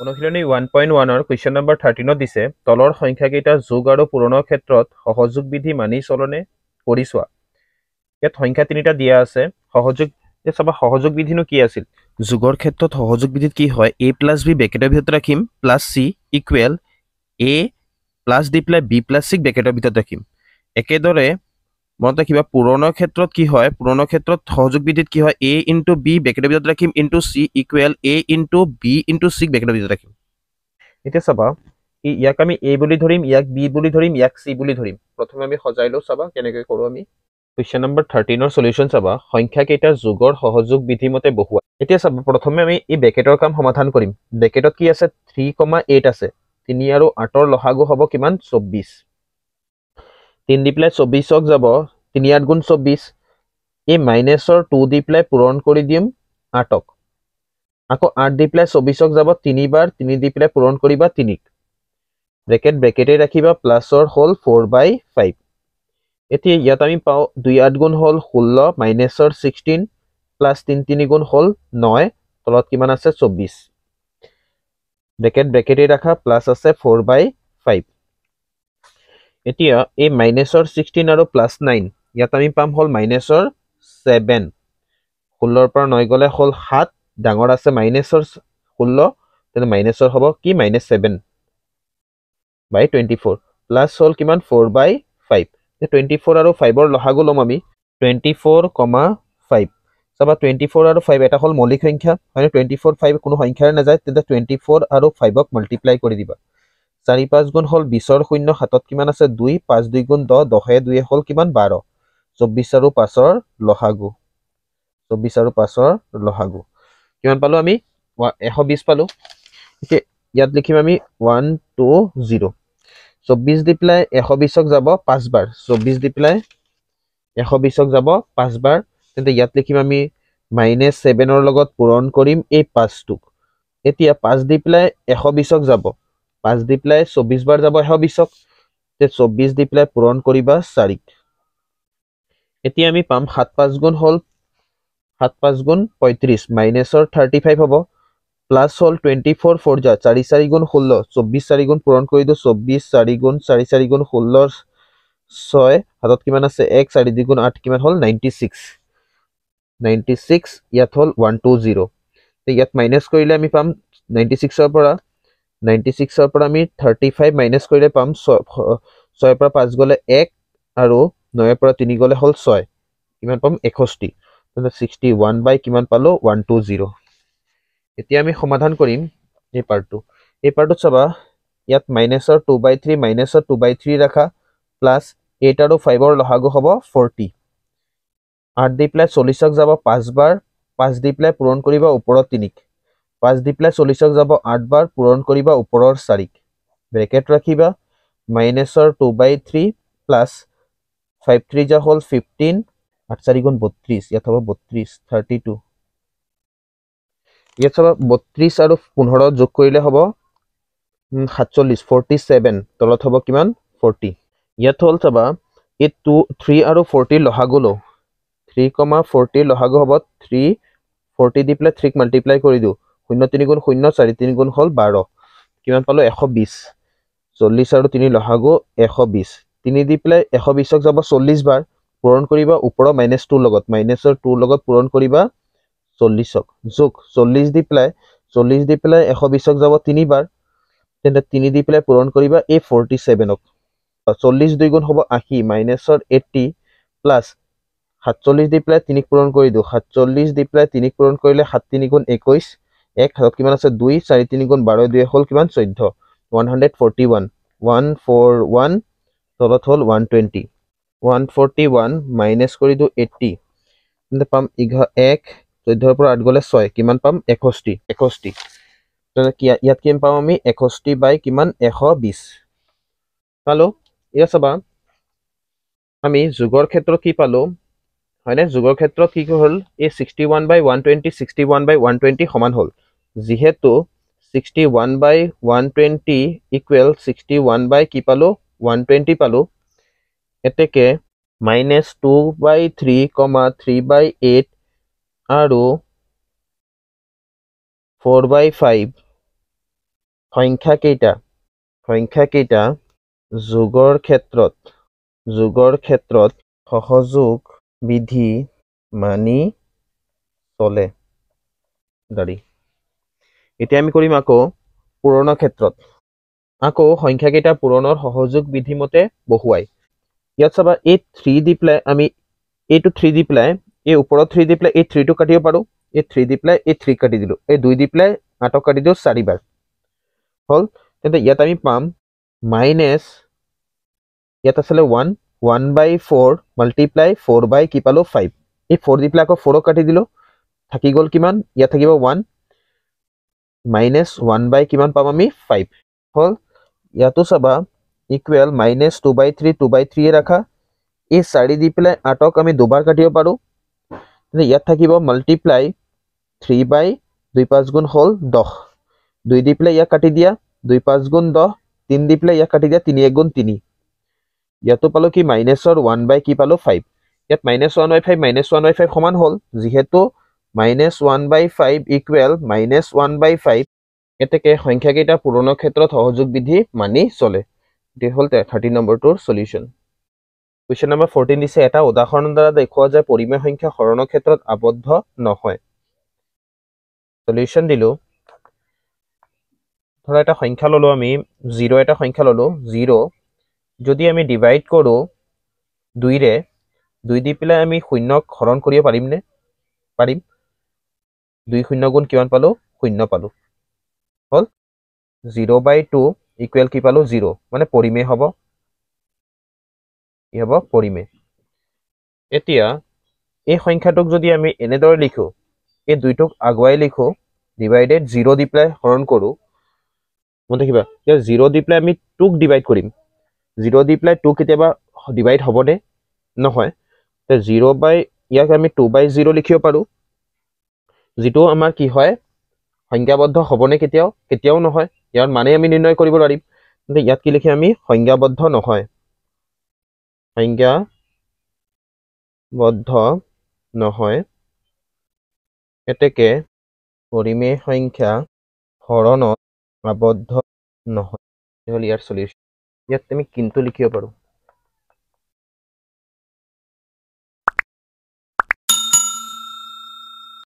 অনুশীলনী 1.1 ৰ question number 13 দিছে তলৰ সংখ্যাকেইটা যোগ আৰু পূৰণৰ ক্ষেত্ৰত সহযোগ বিধি মানি চলনে কৰি চোৱা। ইয়াত সংখ্যা তিনিটা দিয়া আছে। সহযোগ বিধিনো কি আছিল? যোগৰ ক্ষেত্ৰত সহযোগ বিধিত কি হয়, a প্লাছ বি ব্ৰেকেটৰ ভিতৰত ৰাখিম plus C equal a plus D plus B plus C ব্ৰেকেটৰ ভিতৰত ৰাখিম। একেদৰে মনত ৰাখিবা পূৰণৰ ক্ষেত্ৰত কি হয়, পূৰণৰ ক্ষেত্ৰত সহযোগ বিধিত কি হয়, a ইনটু বি ব্ৰেকেটৰ ভিতৰত ৰাখিম into C equal a into B into C ব্ৰেকেটৰ ভিতৰত ৰাখিম। এতিয়া চাবা ইয়াক আমি a বুলি ধৰিম, ইয়াক b বুলি ধৰিম, ইয়াক c বুলি ধৰিম। প্ৰথমে আমি সজাই লওঁ, চাবা কেনেকৈ কৰোঁ আমি। কুৱেশ্যন নম্বৰ 13 সলিউশ্যন চাবা, সংখ্যা কেইটাৰ যোগৰ সহযোগ বিধি মতে বহুৱা। এতিয়া চাবা প্ৰথমে আমি এই ব্ৰেকেটৰ কাম সমাধান কৰিম। ব্ৰেকেটত কি আছে, 3,8 আছে। 3 আৰু 8ৰ লসাগু হ'ব কিমান, 24। 3 দি পেলাই 24ক যাব 3 8 গুণ 24। এই মাইনাছৰ 2 দি পেলাই পূৰণ কৰি দিম 8ক। আকৌ 8 দি পেলাই 24ক যাব 3 বাৰ, 3 দি পেলাই পূৰণ কৰিবা 3ক। ব্ৰেকেটে ৰাখিবা, প্লাছৰ হ'ল 4/5। এতিয়া ইয়াত আমি পাওঁ 2 8 গুণ হ'ল 16, মাইনাছৰ 16 প্লাছ 3 3 গুণ হ'ল 9, তলত কিমান আছে 24। ব্ৰেকেটে ৰাখা, প্লাছ আছে 4/5। এতিয়া এই মাইনাছৰ 16 আৰু প্লাছ 9 ইয়াত আমি পাম হ'ল মাইনাছৰ 7। 16ৰ পৰা 9 গ'লে হ'ল 7, ডাঙৰ আছে মাইনাছৰ 16, তেনে মাইনাছৰ হ'ব কি, -7/24 প্লাছ হ'ল কিমান 4/5। 24 আৰু 5ৰ লসাগু ল'ম আমি 24,5। চাবা 24 আৰু 5 এটা হ'ল মৌলিক সংখ্যা হয়নে, 24 5 কোনো সংখ্যাৰে নাযায়, তেন্তে 24 আৰু 5ক মাল্টিপ্লাই কৰি দিবা। 4 5 গুণ হ'ল 20ৰ 0, 7ত কিমান আছে 2, 5 2 গুণ 10, 10 2 হ'ল কিমান 12। 24 আৰু 5ৰ লসাগু, 24 আৰু 5ৰ লসাগু কিমান পালো আমি, 120 পালো। এতিয়া ইয়াত লিখিম আমি 120। 24 দি পেলাই 120ক যাব 5 বাৰ, 24 দি পেলাই 120ক যাব 5 বাৰ, তেন্তে ইয়াত লিখিম আমি -7ৰ লগত পূৰণ কৰিম এই 5টোক। এতিয়া 5 দি পেলাই 120ক যাব, 5 দি পেলাই 24 বাৰ যাব 120ক, 24 দি পেলাই পূৰণ কৰিবা 4ক। এতিয়া আমি পাম 7 5 গুণ হ'ল 7 5 গুণ 35, মাইনাছৰ 35 হ'ব, প্লাছ হ'ল 24 4 যা 4 4 গুণ 16, 24 4 গুণ পূৰণ কৰি দিওঁ, 24 4 গুণ 4 4 গুণ 16 6, হাতত কিমান আছে 1, 4 2 গুণ 8 কিমান হ'ল 96। ইয়াত হ'ল 120। ইয়াত মাইনাছ কৰিলে আমি পাম 96ৰ পৰা আমি 35 মাইনাছ কৰিলে পাম 6ৰ পৰা 5 গ'লে 1 আৰু 9ৰ পৰা 3 গ'লে হ'ল 6, কিমান পাম 61। 61 বাই কিমান পালো 120। এতিয়া আমি সমাধান কৰিম এই পাৰ্টটোত চাবা ইয়াত মাইনাছৰ 2/3 মাইনাছৰ 2/3 ৰাখা, প্লাছ 8 আৰু 5ৰ লসাগু হ'ব 40। 8 দি পেলাই 40ক যাব 5 বাৰ, 5 দি পেলাই পূৰণ কৰিবা ওপৰত 3ক। 5 দি পেলাই 40ক যাব 8 বাৰ, পূৰণ কৰিবা ওপৰৰ 4ক। ব্ৰেকেট ৰাখিবা, মাইনাছৰ 2/3 প্লাছ 5 3 যা হ'ল 15, 8 4 গুণ 32, ইয়াত হ'ব 32 32। ইয়াত চাবা 32 আৰু 15 যোগ কৰিলে হ'ব 47 47, তলত হ'ব কিমান 40। ইয়াত হ'ল চাবা এই 3 আৰু 40 লসাগু লওঁ, 3,40 লসাগু হ'ব 3, 40 দি পেলাই 3ক মাল্টিপ্লাই কৰি দিওঁ, 0 3 গুণ 0, 4 3 গুণ হ'ল 12, কিমান পালো 120। 40 আৰু 3 লসাগু 120। 3 দি পেলাই 120ক যাব 40 বাৰ, পূৰণ কৰিবা ওপৰৰ -2 লগত, মাইনাছৰ 2 লগত পূৰণ কৰিবা 40ক, যোগ 40 দি পেলাই 120ক যাব 3 বাৰ, তেন্তে 3 দি পেলাই পূৰণ কৰিবা এই 47ক। 40 2 গুণ হ'ব 80, মাইনাছৰ 80 প্লাছ 47 দি পেলাই 3ক পূৰণ কৰি দিওঁ, 47 দি পেলাই 3ক পূৰণ কৰিলে 7 3 গুণ 21, 1 হাতত কিমান আছে 2, 4 3 গুণ 12 2 হ'ল কিমান 14, 141 141, তলত হ'ল 120। 141 মাইনাছ কৰি দিওঁ 80, তেন্তে পাম 1, 14ৰ পৰা 8 গ'লে 6, কিমান পাম 61। ইয়াত কিমান পাম আমি 61 বাই কিমান 120 পালো। ইয়াত চাবা আমি যোগৰ ক্ষেত্ৰত কি পালো হয়নে, যোগৰ ক্ষেত্ৰত কি হ'ল এই 61/120 61/120 সমান হ'ল, যিহেতু 61/120 ইকুৱেল 61 বাই কি পালো 120 পালো। এতেকে -2/3, 3/8 আৰু 4/5 সংখ্যা কেইটা যোগৰ ক্ষেত্ৰত সহযোগ বিধি মানি চলে দাঁড়ি এতিয়া আমি কৰিম আকৌ পূৰণৰ ক্ষেত্ৰত আকৌ সংখ্যা কেইটা পূৰণৰ সহযোগ বিধি মতে বহুৱাই ইয়াত চাবা এই 3 দি পেলাই আমি এইটো 3 দি পেলাই এই ওপৰত 3 দি পেলাই এই 3 টো কাটিব পাৰো এই 3 দি পেলাই এই 3 কাটি দিলো এই 2 দি পেলাই 8 কাটি দিও 4 বাৰ হল তেন্তে ইয়াত আমি পাম মাইনাস ইয়াত আসলে 1/4 মাল্টিপ্লাই 4 বাই কি পালো 5 এই 4 দি পেলাই আকৌ 4 কাটি দিলো থাকি গল কিমান ইয়াত থাকিব 1 মাইনাস 1 বাই কিমান পাম আমি 5 হল ইয়াতো চাবা ইকুৱেল মাইনাস 2/3 ৰাখা এই 4 দি পেলাই 8ক আমি দুবাৰ কাটিব পাৰো তেনে ইয়াত থাকিব মাল্টিপ্লাই 3/2 গুণ হল 10 2 দি পেলাই ইয়াক কাটি দিয়া 2 গুণ 10 3 দি পেলাই ইয়াক কাটি দিয়া 3 গুণ 3 ইয়াতো পালো কি মাইনাসৰ 1 বাই কি পালো 5 ইয়াত -1/5 সমান হল যেহেতু -1/5 ইকুৱেল -1/5 এতেকে সংখ্যা কেইটা পূৰণৰ ক্ষেত্ৰত সহযোগ বিধি মানি চলে এটি হল 30 নম্বৰটোৰ সলিউশন কোৱেশ্চন নম্বৰ 14 দিছে এটা উদাহৰণৰ দ্বাৰা দেখুৱা যায় পৰিমেয় সংখ্যা হৰণৰ ক্ষেত্ৰত আবদ্ধ নহয় সলিউশন দিলো ধৰা এটা সংখ্যা ললো আমি 0 এটা সংখ্যা ললো 0 যদি আমি ডিভাইড কৰো 2 ৰে 2 দি পেলাই আমি শূন্যক হৰণ কৰিব পাৰিম নে পাৰিম 2 শূন্য গুণ কিমান পালো শূন্য পালো হল 0/2 ইকুৱেল কি পালো 0 মানে পৰিমেয় হ'ব ই হ'ব পৰিমেয় এতিয়া এই সংখ্যাটোক যদি আমি এনেদৰে লিখো এই দুইটোক আগুৱাই লিখো ডিভাইডেড 0 দি পেলাই হৰণ কৰো মন দেখিবা ইয়াৰ 0 দি পেলাই আমি 2ক ডিভাইড কৰিম 0 দি পেলাই 2 কেতিয়াবা ডিভাইড হ'ব নে নহয় তে 0 বাই ইয়াক আমি 2/0 লিখিব পাৰো যেটো আমাৰ কি হয় সংখ্যাবদ্ধ হ'বনে কেতিয়াও নহয় ইয়াৰ মানে আমি নিৰ্ণয় কৰিব পাৰিম কিন্তু ইয়াত কি লিখি আমি সংখ্যাবদ্ধ নহয় এতেকে পৰিমেয় সংখ্যা হৰণত আবদ্ধ নহয় হল ইয়াৰ সলিউশন ইয়াত তুমি কিন্তু লিখিব পাৰো